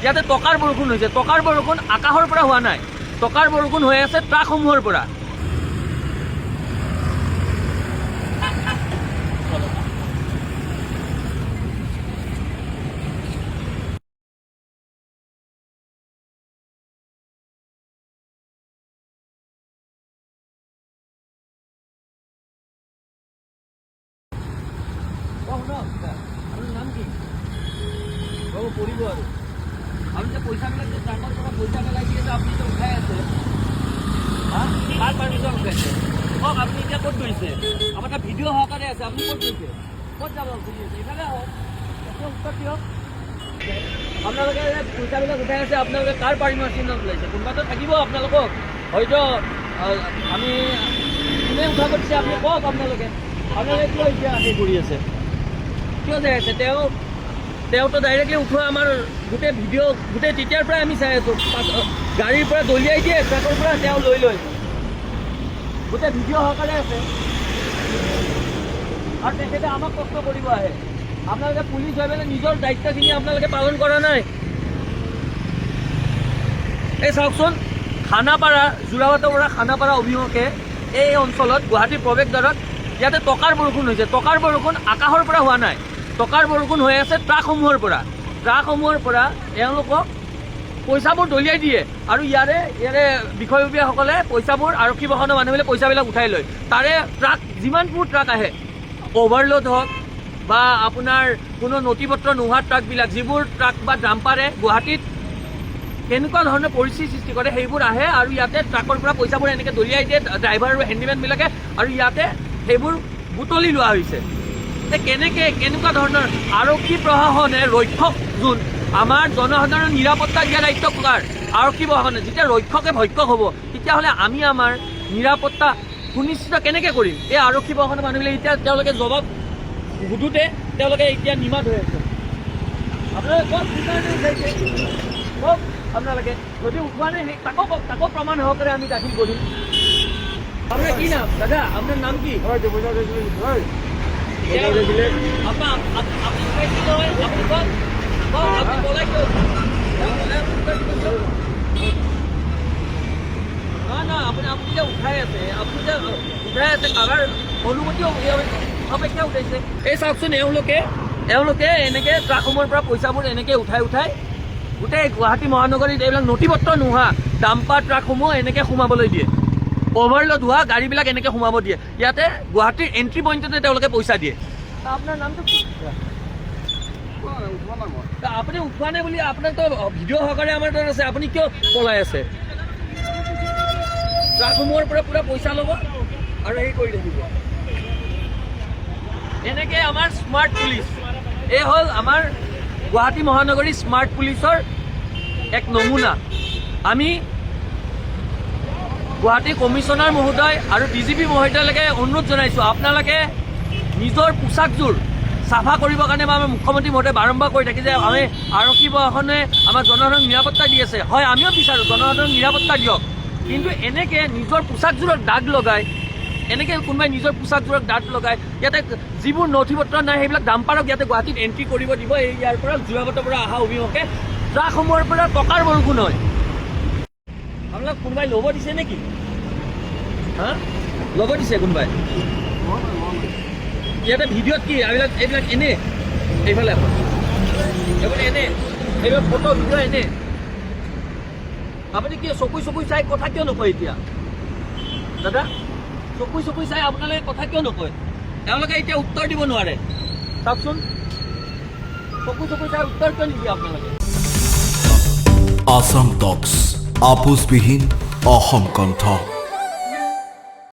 ইয়াতে টকাৰ বৰষুণ হৈছে। টকাৰ বৰষুণ আকাশৰ পৰা হোৱা নাই, টকাৰ বৰষুণ হৈ আছে ট্ৰাকসমূহৰ পৰা। আপনাৰ নাম কি? বাবু পড়িব আৰ আমি যে পয়সাবিলাক যে ট্ৰাকেৰ পৰা পয়সা পেলাই দিয়ে যে আপনি যে উঠাই আছে, হ্যাঁ কার পারমিশন উঠাইছে? হোক আপনি এতিয়া ক'ত গৈছে? আমার এটা ভিডিঅ' সহকারে আছে, আপনি ক'ত গৈছে? ক'ত যাব খুজি আছে? এখানে হোক উত্তর দিয়ক। আপোনালোকে পইচাবিলাক উঠাই আছে, আপোনালোকে কাৰ পারমিশন ওলাইছে? কোনোবাটো থাকিব আপোনালোকক, হয়তো আমি কোনে উঠাব দিছে আপুনি কওক। আপোনালোকে কিয় এতিয়া সেই কৰি আছে, কিয় যাই আছে? তেওঁতো ডাইৰেক্টলি উঠোৱা আমাৰ গোটেই ভিডিঅ' গোটেই তেতিয়াৰ পৰাই আমি চাই আছোঁ। গাড়ীৰ পৰা দলিয়াই দিয়ে, ট্ৰাকৰ পৰা তেওঁ লৈ গোটেই ভিডিঅ' সহকাৰে আছে। আৰু তেখেতে আমাক কষ্ট কৰিব আহে। আপোনালোকে পুলিচ হৈ পেলাই নিজৰ দায়িত্বখিনি আপোনালোকে পালন কৰা নাই। এই চাওকচোন, খানাপাৰা, যোৰাবাটৰ পৰা খানাপাৰা অভিমুখে এই অঞ্চলত গুৱাহাটীৰ প্ৰৱেশদ্বাৰত ইয়াতে টকাৰ বৰষুণ হৈছে। টকাৰ বৰষুণ আকাশৰ পৰা হোৱা নাই, টকাৰ বৰষুণ হৈ আছে ট্ৰাকসমূহৰ পৰা। ট্ৰাকসমূহৰ পৰা তেওঁলোকক পইচাবোৰ দলিয়াই দিয়ে আৰু ইয়াৰে বিষয়ববীয়াসকলে পইচাবোৰ আৰক্ষী বাহনৰ মানুহবিলাক পইচাবিলাক উঠাই লয়। তাৰে ট্ৰাক যিমানবোৰ ট্ৰাক আহে, অভাৰলোড হওক বা আপোনাৰ কোনো নথিপত্ৰ নোহোৱা ট্ৰাকবিলাক, যিবোৰ ট্ৰাক বা ডাম্পাৰে গুৱাহাটীত কেনেকুৱা ধৰণৰ পৰিস্থিতি সৃষ্টি কৰে, সেইবোৰ আহে আৰু ইয়াতে ট্ৰাকৰ পৰা পইচাবোৰ এনেকৈ দলিয়াই দিয়ে ড্ৰাইভাৰ আৰু হেণ্ডিমেনবিলাকে, আৰু ইয়াতে সেইবোৰ বুটলি লোৱা হৈছে। কেনেকুৱা ধৰণৰ আৰক্ষী প্ৰশাসনে ৰক্ষক, যোন আমাৰ জনসাধাৰণৰ নিৰাপত্তা দিয়া দায়িত্ব কাৰ? আৰক্ষী প্ৰশাসনে। যেতিয়া ৰক্ষকে ভক্ষক হ'ব, তেতিয়াহ'লে আমি আমাৰ নিৰাপত্তা সুনিশ্চিত কেনেকৈ কৰিম? এই আৰক্ষী প্ৰশাসনৰ মানুহবিলাক এতিয়া তেওঁলোকে জবাব সুধোতে তেওঁলোকে এতিয়া নিমাত হৈ আছে। আপোনালোকে কওক, কওক আপোনালোকে যদি উঠোৱা নাই তাকো কওক, তাকো প্ৰমাণ সহকাৰে আমি দাখিল কৰিম। আপোনাৰ কি নাম দাদা? আপোনাৰ নাম কি? আপুনি যে উঠাই আছে, কাৰোবাৰ অনুমতি অপেক্ষা উঠাইছে। এই চাওকচোন, এওঁলোকে এনেকৈ ট্ৰাকসমূহৰ পৰা পইচাবোৰ এনেকৈ উঠাই গোটেই গুৱাহাটী মহানগৰীত এইবিলাক নথিপত্ৰ নোহোৱা ডাম্পাৰ ট্ৰাকসমূহ এনেকৈ সোমাবলৈ দিয়ে, অভাৰলোড হোৱা গাড়ীবিলাক এনেকৈ সোমাব দিয়ে। ইয়াতে গুৱাহাটীৰ এণ্ট্ৰি পইণ্টতে তেওঁলোকে পইচা দিয়ে। আপোনাৰ নামটো কি? আপুনি উঠোৱা নাই বুলি আপোনাৰতো ভিডিঅ' সহকাৰে আমাৰ তাত আছে, আপুনি কিয় পলাই আছে? ট্ৰাকসমূহৰ পৰা পুৰা পইচা ল'ব আৰু হেৰি কৰি থাকিব। এনেকৈ আমাৰ স্মাৰ্ট পুলিচ, এই হ'ল আমাৰ গুৱাহাটী মহানগৰী স্মাৰ্ট পুলিচৰ এক নমুনা। আমি গুৱাহাটী কমিশ্যনাৰ মহোদয় আৰু DGP মহোদয়লৈকে অনুৰোধ জনাইছোঁ, আপোনালোকে নিজৰ পোচাকযোৰ চাফা কৰিবৰ কাৰণে বা আমাৰ মুখ্যমন্ত্ৰী মহোদয়ে বাৰম্বাৰ কৈ থাকে যে আমি আৰক্ষী প্ৰশাসনে আমাৰ জনসাধাৰণক নিৰাপত্তা দি আছে। হয়, আমিও বিচাৰোঁ জনসাধাৰণক নিৰাপত্তা দিয়ক, কিন্তু এনেকৈ নিজৰ পোচাকযোৰত দাগ লগাই, এনেকৈ কোনোবাই নিজৰ পোচাকযোৰত দাগ লগাই ইয়াতে যিবোৰ নথিপত্ৰ নাই সেইবিলাক ডাম্পাৰক ইয়াতে গুৱাহাটীত এণ্ট্ৰি কৰিব দিব। ইয়াৰ পৰা যোৰাবাটৰ পৰা অহা অভিমুখে ট্ৰাকসমূহৰ পৰা টকাৰ বৰষুণ হয়। আপোনাক কোনোবাই ল'ব দিছে নেকি? হা, ল'ব দিছে কোনোবাই? ইয়াতে ভিডিঅ'ত কি এইবিলাক এনে, এইফালে এইফালে এনে, এইবিলাক ফটো ভিডিঅ' এনে। আপুনি কি চকুই চাই কথা কিয় নকয় এতিয়া দাদা? চকুই চাই আপোনালোকে কথা কিয় নকয়? তেওঁলোকে এতিয়া উত্তৰ দিব নোৱাৰে। চাওকচোন, চকুই চাই উত্তৰ কিয় নিদিয়ে আপোনালোকে? আসাম টক্স, আপোচবিহীন অসম কণ্ঠ।